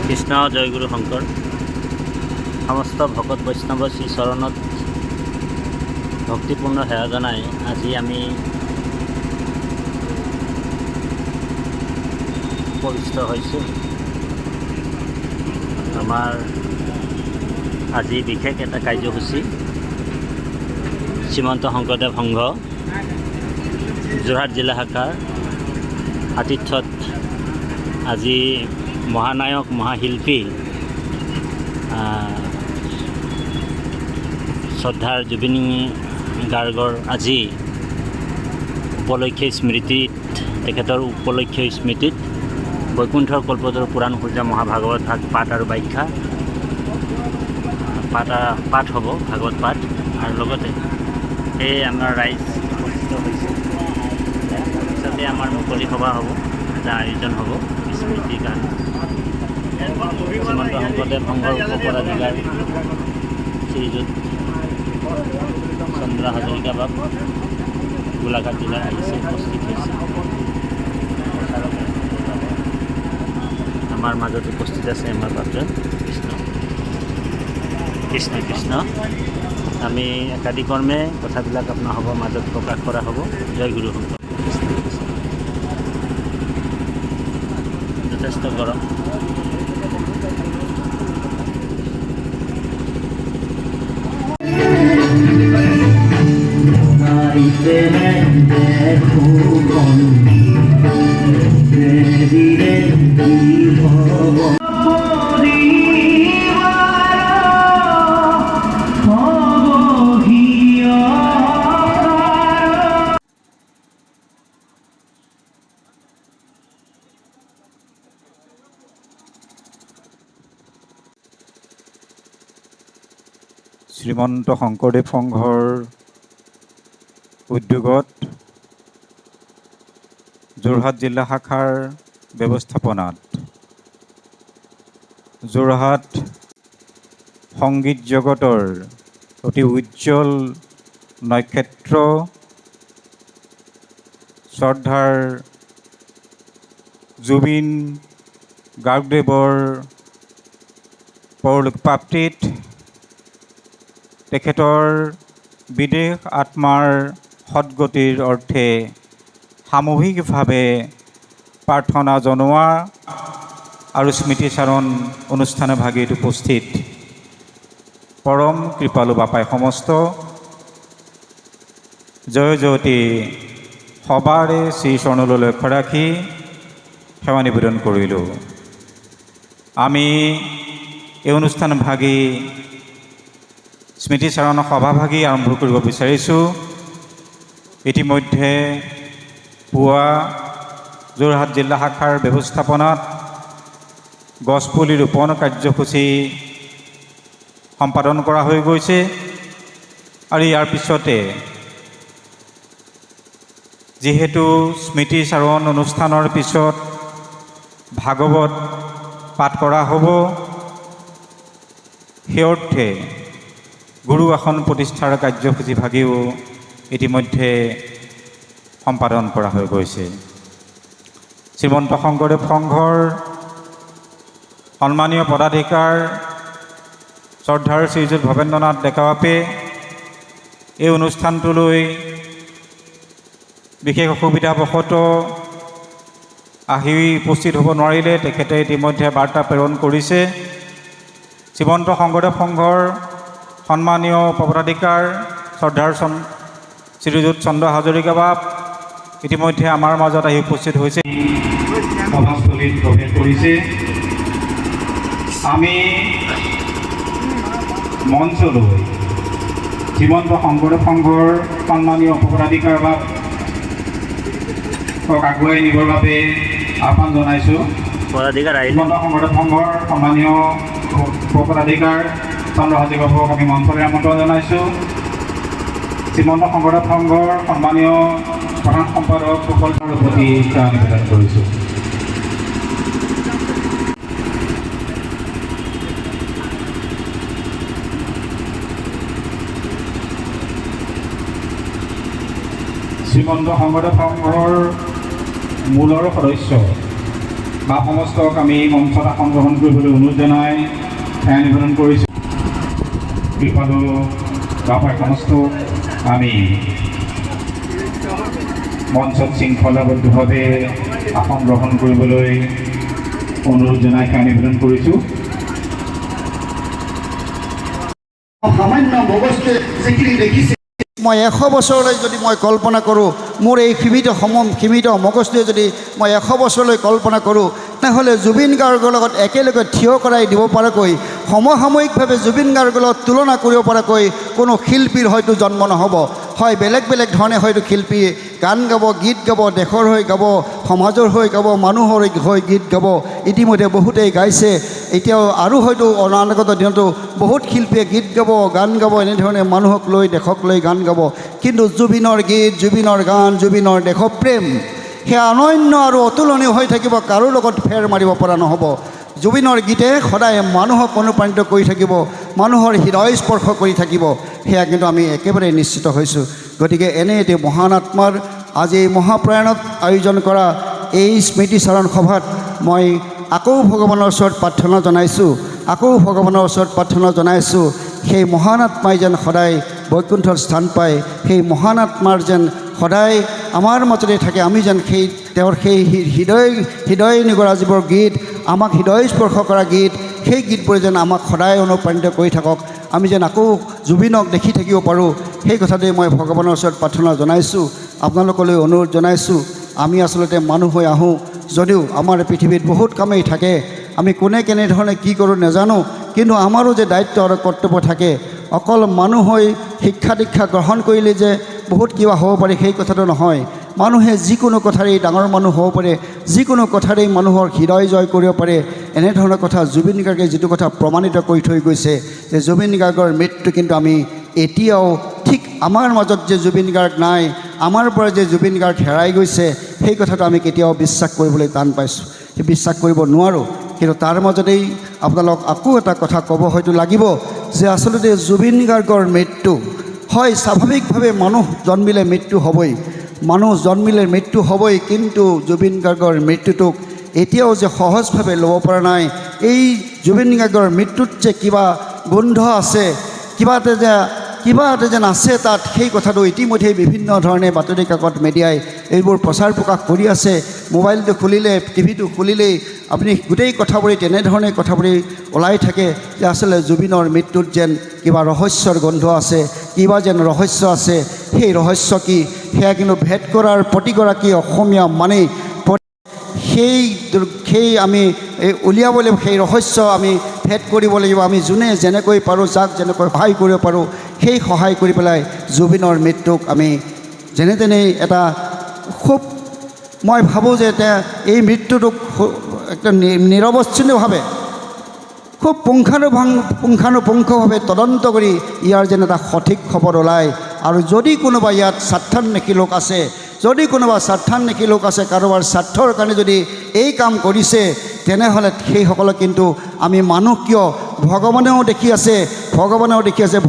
কৃষ্ণ জয় গুৰু শংকৰ। সমস্ত ভকত বৈষ্ণৱ শ্ৰী চৰণত ভক্তিপূৰ্ণ সেৱা জনাই আজি আমি উপবিষ্ট হৈছোঁ। আমাৰ আজি বিশেষ এটা কাৰ্যসূচী শ্ৰীমন্ত শংকৰদেৱ সংঘ যোৰহাট জিলা শাখাৰ আতিথ্যত আজি মহানায়ক মহাশিল্পী শ্ৰদ্ধাৰ জুবিন গাৰ্গৰ আজি উপলক্ষে স্মৃতিত তেখেতৰ উপলক্ষে স্মৃতিত বৈকুণ্ঠৰ কল্পতৰু পুৰাণ সূৰ্য মহাভাগৱত ভাগ পাঠ আৰু ব্যাখ্যা পাঠ হ'ব, ভাগৱত পাঠ। আৰু লগতে এই আমাৰ ৰাইজ উপস্থিত হৈছে। তাৰপিছতে আমাৰ মুকলি সভা হ'ব, এটা আয়োজন হ'ব স্মৃতিৰ কাৰণে। শ্ৰীমন্ত শংকৰদেৱ সংঘৰ উপপদাধিকাৰ শ্ৰীযুত চন্দ্ৰ হাজৰিকা বাবু গোলাঘাট জিলাৰ আহিছে, উপস্থিত হৈছে। আমাৰ মাজত উপস্থিত আছে আমাৰ পাত্ৰ কৃষ্ণ কৃষ্ণ কৃষ্ণ। আমি একাধিকৰ্মে কথাবিলাক আপোনালোকৰ মাজত প্ৰকাশ কৰা হ'ব। জয় গুৰু শংকৰ। যথেষ্ট গৰম। শ্ৰীমন্ত শংকৰদেৱ সংঘৰ উদ্যোগত যোৰহাট জিলা শাখাৰ ব্যৱস্থাপনাত যোৰহাট সংগীত জগতৰ অতি উজ্জ্বল নক্ষত্ৰ শ্ৰদ্ধাৰ জুবিন গাৰ্গদেৱৰ পৰলোক প্ৰাপ্তিত তেখেতৰ বিদেশ আত্মাৰ সদ্গতিৰ অৰ্থে সামূহিকভাৱে প্ৰাৰ্থনা জনোৱা আৰু স্মৃতিচাৰণ অনুষ্ঠান ভাগিত উপস্থিত পৰম কৃপালু বাপাই সমস্ত জয় জয়তী সবাৰে শ্ৰীচৰণলৈ লক্ষ্য ৰাখি সেৱা নিবেদন কৰিলোঁ। আমি এই অনুষ্ঠান ভাগি স্মৃতিচাৰণ সভাভাগী আৰম্ভ কৰিব বিচাৰিছোঁ। ইতিমধ্যে পুৱা যোৰহাট জিলা শাখাৰ ব্যৱস্থাপনাত গছপুলি ৰোপণ কাৰ্যসূচী সম্পাদন কৰা হৈ গৈছে আৰু ইয়াৰ পিছতে যিহেতু স্মৃতিচাৰণ অনুষ্ঠানৰ পিছত ভাগৱত পাঠ কৰা হ'ব, সেই অৰ্থে গুৰু আসন প্ৰতিষ্ঠাৰ কাৰ্যসূচী ভাগিও ইতিমধ্যে সম্পাদন কৰা হৈ গৈছে। শ্ৰীমন্ত শংকৰদেৱ সংঘৰ সন্মানীয় পদাধিকাৰ শ্ৰদ্ধাৰ শ্ৰীযুত ভৱেন্দ্ৰনাথ ডেকাবাপে এই অনুষ্ঠানটোলৈ বিশেষ অসুবিধাবশতঃ আহি উপস্থিত হ'ব নোৱাৰিলে। তেখেতে ইতিমধ্যে বাৰ্তা প্ৰেৰণ কৰিছে। শ্ৰীমন্ত শংকৰদেৱ সংঘৰ সন্মানীয় পদাধিকাৰ শ্ৰদ্ধাৰ শ্ৰীযুত চন্দ্ৰ হাজৰিকা বাব ইতিমধ্যে আমাৰ মাজত আহি উপস্থিত হৈছে, সভাস্থলীত প্ৰৱেশ কৰিছে। আমি মঞ্চলৈ শ্ৰীমন্ত শংকৰদেৱ সংঘৰ সন্মানীয় পদাধিকাৰ বাব আগুৱাই নিবৰ বাবে আহ্বান জনাইছোঁ। শ্ৰীমন্ত শংকৰদেৱ সংঘৰ সন্মানীয় পদাধিকাৰ চন্দ্ৰ হাজৰিকা বাবুক আমি মঞ্চলৈ আমন্ত্ৰণ জনাইছোঁ। শ্ৰীমন্ত শংকৰদেৱ সংঘৰ সন্মানীয় প্ৰধান সম্পাদক প্ৰকল্পৰ প্ৰতি সেৱা নিবেদন কৰিছোঁ। শ্ৰীমন্ত শংকৰদেৱ সংঘৰ মূলৰ সদস্য বা সমস্তক আমি মঞ্চত আসন গ্ৰহণ কৰিবলৈ অনুৰোধ জনাই সেয়া নিবেদন কৰিছোঁ। কৃপালু বাপাই সমস্ত আমি মঞ্চত শৃংখলাবদ্ধভাৱে আসন গ্ৰহণ কৰিবলৈ অনুৰোধ জনাই সেয়া নিবেদন কৰিছোঁ। সামান্য মগজটোৱে যিখিনি দেখিছে, মই 100 বছৰলৈ যদি মই কল্পনা কৰোঁ, মোৰ এই সীমিত মগজটোৱে যদি মই 100 বছৰলৈ কল্পনা কৰোঁ, তেনেহ'লে জুবিন গাৰ্গৰ লগত একেলগে থিয় কৰাই দিব পৰাকৈ, সমসাময়িকভাৱে জুবিন গাৰ্গৰ লগত তুলনা কৰিব পৰাকৈ কোনো শিল্পীৰ হয়তো জন্ম নহ'ব। হয়, বেলেগ বেলেগ ধৰণে হয়তো শিল্পী গান গাব, গীত গাব, দেশৰ হৈ গাব, সমাজৰ হৈ গাব, মানুহৰ হৈ গীত গাব। ইতিমধ্যে বহুতেই গাইছে, এতিয়াও আৰু হয়তো অনাগত দিনতো বহুত শিল্পীয়ে গীত গাব, গান গাব, এনেধৰণে মানুহক লৈ, দেশক লৈ গান গাব। কিন্তু জুবিনৰ গীত, জুবিনৰ গান, জুবিনৰ দেশপ্ৰেম সেয়া অনন্য আৰু অতুলনীয় হৈ থাকিব, কাৰো লগত ফেৰ মাৰিব পৰা নহ'ব। জুবিনৰ গীতে সদায় মানুহক অনুপ্ৰাণিত কৰি থাকিব, মানুহৰ হৃদয় স্পৰ্শ কৰি থাকিব, সেয়া কিন্তু আমি একেবাৰে নিশ্চিত হৈছোঁ। গতিকে এনে এটি মহান আত্মাৰ আজি এই মহাপ্ৰয়াণত আয়োজন কৰা এই স্মৃতিচাৰণ সভাত মই আকৌ ভগৱানৰ ওচৰত প্ৰাৰ্থনা জনাইছোঁ, সেই মহান আত্মাই যেন সদায় বৈকুণ্ঠত স্থান পায়, সেই মহান আত্মাৰ যেন সদায় আমাৰ মাজতে থাকে, আমি যেন তেওঁৰ সেই হৃদয় নিগৰা যিবোৰ গীত, আমাক হৃদয় স্পৰ্শ কৰা গীত, সেই গীতবোৰে যেন আমাক সদায় অনুপ্ৰাণিত কৰি থাকক, আমি যেন আকৌ জুবিনক দেখি থাকিব পাৰোঁ। সেই কথাতেই মই ভগৱানৰ ওচৰত প্ৰাৰ্থনা জনাইছোঁ, আপোনালোকলৈ অনুৰোধ জনাইছোঁ। আমি আচলতে মানুহ হৈ আহোঁ যদিও আমাৰ পৃথিৱীত বহুত কামেই থাকে, আমি কোনে কেনেধৰণে কি কৰোঁ নাজানো, কিন্তু আমাৰো যে দায়িত্ব আৰু কৰ্তব্য থাকে। অকল মানুহ হৈ শিক্ষা দীক্ষা গ্ৰহণ কৰিলে যে বহুত কিবা হ'ব পাৰে সেই কথাটো নহয়। মানুহে যিকোনো কথাৰেই ডাঙৰ মানুহ হ'ব পাৰে, যিকোনো কথাৰেই মানুহৰ হৃদয় জয় কৰিব পাৰে। এনেধৰণৰ কথা জুবিন গাৰ্গে যিটো কথা প্ৰমাণিত কৰি থৈ গৈছে যে জুবিন গাৰ্গৰ মৃত্যু কিন্তু আমি এতিয়াও ঠিক আমাৰ মাজত যে জুবিন গাৰ্গ নাই, আমাৰ পৰা যে জুবিন গাৰ্গ হেৰাই গৈছে, সেই কথাটো আমি কেতিয়াও বিশ্বাস কৰিবলৈ টান পাইছোঁ, বিশ্বাস কৰিব নোৱাৰোঁ। কিন্তু তাৰ মাজতেই আপোনালোক আকৌ এটা কথা ক'ব হয়তো লাগিব যে আচলতে জুবিন গাৰ্গৰ মৃত্যু, হয় স্বাভাৱিকভাৱে মানুহ জন্মিলে মৃত্যু হ'বই, কিন্তু জুবিন গাৰ্গৰ মৃত্যুটোক এতিয়াও যে সহজভাৱে ল'ব পৰা নাই। এই জুবিন গাৰ্গৰ মৃত্যুত যে কিবা গোন্ধ আছে, কিবা এটা যেন আছে তাত, সেই কথাটো ইতিমধ্যেই বিভিন্ন ধৰণে বাতৰি কাকত মিডিয়াই এইবোৰ প্ৰচাৰ প্ৰকাশ কৰি আছে। মোবাইলটো খুলিলে, টিভিটো খুলিলেই আপুনি গোটেই কথাবোৰেই তেনেধৰণে কথাবোৰেই ওলাই থাকে যে আচলতে জুবিনৰ মৃত্যুত যেন কিবা ৰহস্যৰ গোন্ধ আছে, কিবা যেন ৰহস্য আছে। সেই ৰহস্য কি, সেয়া কিন্তু ভেদ কৰাৰ প্ৰতিগৰাকী অসমীয়া মানেই সেই আমি উলিয়াব লাগিব, সেই ৰহস্য আমি ভেদ কৰিব লাগিব। আমি যোনে যেনেকৈ পাৰোঁ, যাক যেনেকৈ সহায় কৰিব পাৰোঁ, সেই সহায় কৰি পেলাই জুবিনৰ মৃত্যুক আমি যেনে তেনে এটা খুব, মই ভাবোঁ যে এই মৃত্যুটোক একটা নিৰৱচ্ছিন্নভাৱে খুব পুংখানুপুংখভাৱে তদন্ত কৰি ইয়াৰ যেন এটা সঠিক খবৰ ওলায়। আৰু যদি কোনোবা ইয়াত স্বাৰ্থান্বেষী লোক আছে, কাৰোবাৰ স্বাৰ্থৰ কাৰণে যদি এই কাম কৰিছে, তেনেহ'লে সেইসকলক কিন্তু আমি মানুহ কিয়, ভগৱানেও দেখি আছে,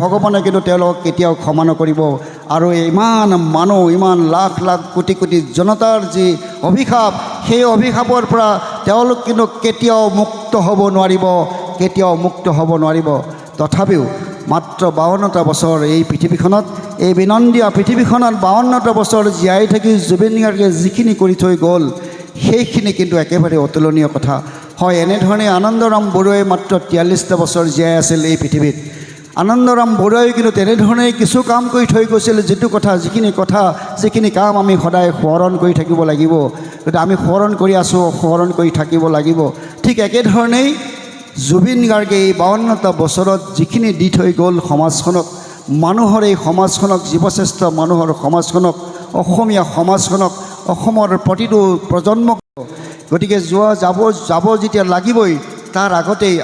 ভগৱানে কিন্তু তেওঁলোকক কেতিয়াও ক্ষমা নকৰিব। আৰু ইমান মানুহ, ইমান লাখ লাখ কোটি কোটি জনতাৰ যি অভিশাপ, সেই অভিশাপৰ পৰা তেওঁলোক কিন্তু কেতিয়াও মুক্ত হ'ব নোৱাৰিব। তথাপিও মাত্ৰ 52টা বছৰ এই পৃথিৱীখনত, এই বিনন্দীয়া পৃথিৱীখনত 52টা বছৰ জীয়াই থাকি জুবিন গাৰ্গে যিখিনি কৰি থৈ গ'ল, সেইখিনি কিন্তু একেবাৰে অতুলনীয় কথা। হয়, এনেধৰণে আনন্দৰাম বৰুৱাই মাত্ৰ 43টা বছৰ জীয়াই আছিল এই পৃথিৱীত। আনন্দৰাম বৰুৱাই কিন্তু তেনেধৰণেই কিছু কাম কৰি থৈ গৈছিল, যিখিনি কাম আমি সদায় সোঁৱৰণ কৰি থাকিব লাগিব। গতিকে আমি সোঁৱৰণ কৰি আছোঁ, সোঁৱৰণ কৰি থাকিব লাগিব। ঠিক একেধৰণেই জুবিন গাৰ্গে এই 52টা বছৰত যিখিনি দি থৈ গ'ল সমাজখনক, মানুহৰ এই সমাজখনক, জীৱশ্ৰেষ্ঠ মানুহৰ সমাজখনক, অসমীয়া সমাজখনক, অসমৰ প্ৰতিটো প্ৰজন্মক। গতিকে যাব যেতিয়া লাগিবই, তাৰ আগতেই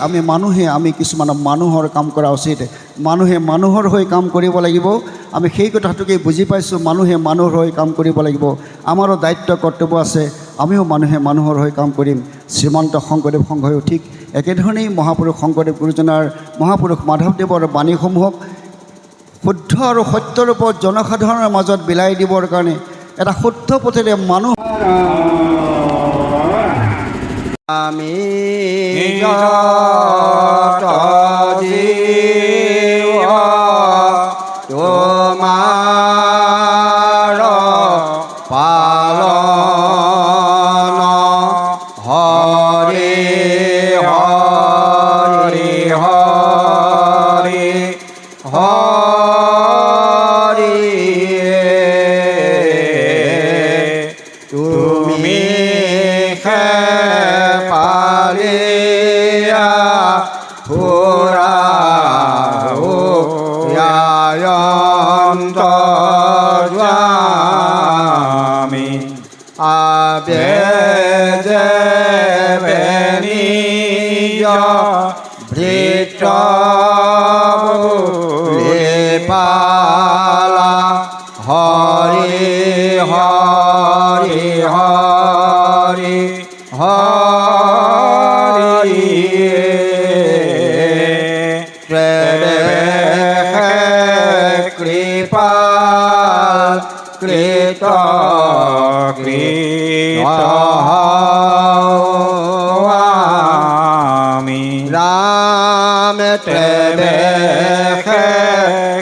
আমি কিছুমান মানুহৰ কাম কৰা উচিত। মানুহে মানুহৰ হৈ কাম কৰিব লাগিব। আমি সেই কথাটোকে বুজি পাইছোঁ, মানুহে মানুহৰ হৈ কাম কৰিব লাগিব। আমাৰো দায়িত্ব কৰ্তব্য আছে, আমিও মানুহে মানুহৰ হৈ কাম কৰিম। শ্ৰীমন্ত শংকৰদেৱ সংঘয়ো ঠিক একেধৰণেই মহাপুৰুষ শংকৰদেৱ গুৰুজনাৰ, মহাপুৰুষ মাধৱদেৱৰ বাণীসমূহক শুদ্ধ আৰু সত্যৰ ওপৰত জনসাধাৰণৰ মাজত বিলাই দিবৰ কাৰণে এটা শুদ্ধ পথেৰে মানুহ আমি যত জীৱ তোমাৰ পালন হৰি হৰি হৰি হৰি তুমি পালিয়া পুৰা আমি আবেজে বেনিজ ভৃত পালা হৰি হৰি হৰি হৰি কৃপাল কৃত আমি ৰাম তেবে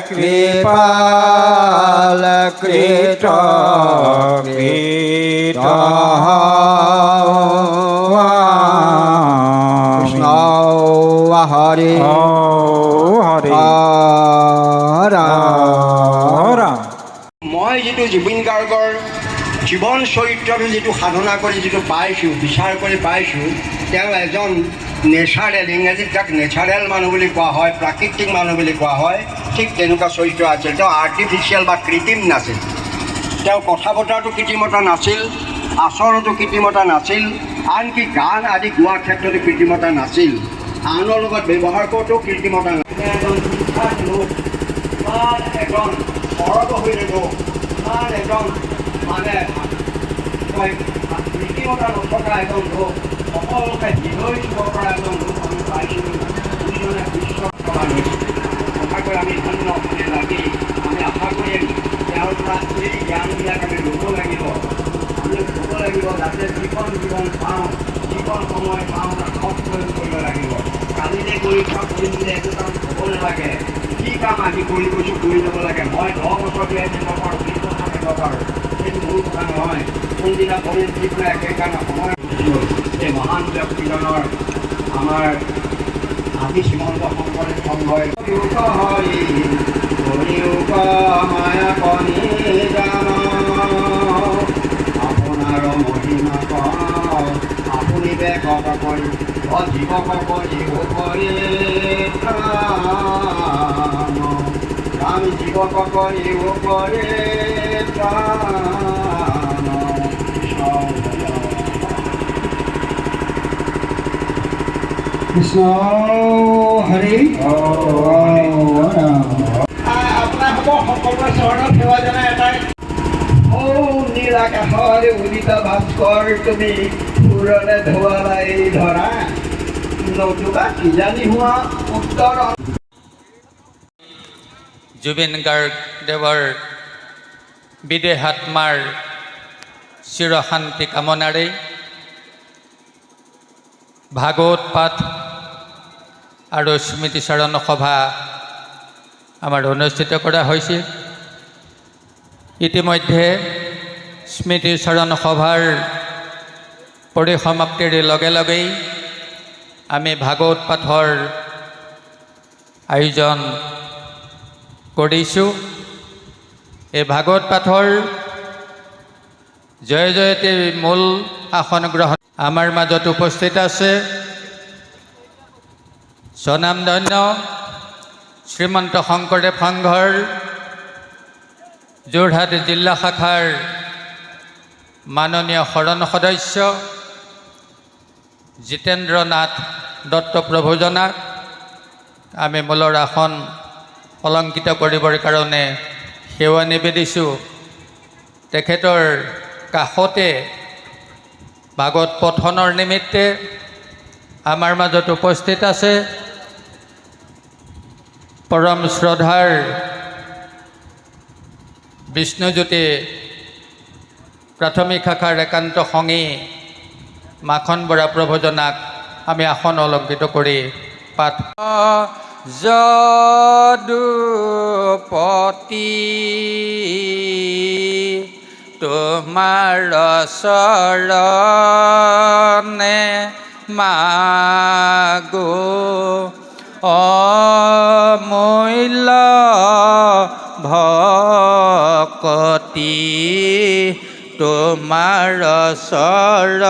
কৃপাল কৃত কৃষ্ণ হৰি হৰি মই যিটো জুবিন গাৰ্গৰ জীৱন চৰিত্ৰটো যিটো সাধনা কৰি যিটো পাইছোঁ, বিচাৰ কৰি পাইছোঁ, তেওঁ এজন নেচাৰেল, ইংৰাজীত যাক নেচাৰেল মানুহ বুলি কোৱা হয়, প্ৰাকৃতিক মানুহ বুলি কোৱা হয়, ঠিক তেনেকুৱা চৰিত্ৰ আছিল। তেওঁ আৰ্টিফিচিয়েল বা কৃত্ৰিম নাছিল। তেওঁ কথা বতৰাটো কৃত্ৰিমতা নাছিল, আচৰণতো কৃত্ৰিমতা নাছিল, আনকি গান আদি গোৱাৰ ক্ষেত্ৰতো কৃত্ৰিমতা নাছিল, আনৰ লগত ব্যৱহাৰ কৰোঁতেও কৃত্ৰিমতা নাছিল। এজন শিক্ষাত লোক বা এজন সৰ্বশৈলী লোক বা এজন মানে কৃত্ৰিমতা নথকা এজন লোক, সকলোকে হৃদয় চুব পৰা এজন লোক আমি পাইছিলোঁ, যিজনে বিশ্বত প্ৰমাণ হৈছিল। সঁচাকৈ আমি ধন্য মানে লাগি আমি আশা কৰিম তেওঁৰ পৰা এই জ্ঞানবিলাক আমি ল'ব লাগিব, যাতে যিকণ জীৱন পাওঁ, যিকণ সময় পাওঁ তাক সৎ প্ৰয়োগ কৰিব লাগিব। কালিলৈ পৰীক্ষা কৰিম বুলি একো কাম হ'ব নালাগে, কি কাম আজি কৰি গৈছোঁ কৰি যাব লাগে। মই 10 বছৰ বিয়াই দিব পাৰোঁ, 20 বছৰ দিব পাৰোঁ, সেইটো মোৰ কথা নহয়। কোনদিনা কৰিম ঠিক নাই, সেইকাৰণে সময় এই মহান ব্যক্তিজনৰ আমাৰ আদি শ্ৰীমন্ত শংকৰদেৱ সংঘই মায়া কণী জান আপোনাৰ মহিমা আপুনি বেকত কৰি অজীৱক কৰিব কৰি আমি জীৱক কৰিব কৰে কৃষ্ণ হৰি আপোনাৰ হ'ব সকলোৰে চৰণত সেৱা জনাই এটাই নীল আকাশৰ উদিত ভাস্কৰ তুমি সুৰলে ধোৱালা এই ধৰা নতুবা কিজানি হোৱা উত্তৰ। জুবিন গাৰ্গদেৱৰ বিদেহাত্মাৰ চিৰশান্তি কামনাৰে ভাগৱত পাঠ আৰু স্মৃতিচাৰণ সভা আমাৰ অনুষ্ঠিত কৰা হৈছে। ইতিমধ্যে স্মৃতিচাৰণ সভাৰ পৰিসমাপ্তিৰ লগে লগেই আমি ভাগৱত পাঠৰ আয়োজন কৰিছোঁ। এই ভাগৱত পাঠৰ জয় জয়তে মূল আসন গ্ৰহণ আমাৰ মাজত উপস্থিত আছে স্বনামধন্য শ্ৰীমন্ত শংকৰদেৱ সংঘৰ যোৰহাট জিলা শাখাৰ মাননীয় শৰণ সদস্য জিতেন্দ্ৰ নাথ দত্ত প্ৰভুজনাক আমি মূলৰ আসন অলংকৃত কৰিবৰ কাৰণে সেৱা নিবেদিছোঁ। তেখেতৰ কাষতে ভাগৱত পঠনৰ নিমিত্তে আমাৰ মাজত উপস্থিত আছে পৰম শ্ৰদ্ধাৰ বিষ্ণুজ্যোতি প্ৰাথমিক শাখাৰ একান্ত সংগী মাখন বৰা প্ৰভুজনাক আমি আসন অলংকৃত কৰি পাঠ যদুপতি তোমাৰ চৰণে মাগো অমূল্য ভকতি তোমাৰ চৰণ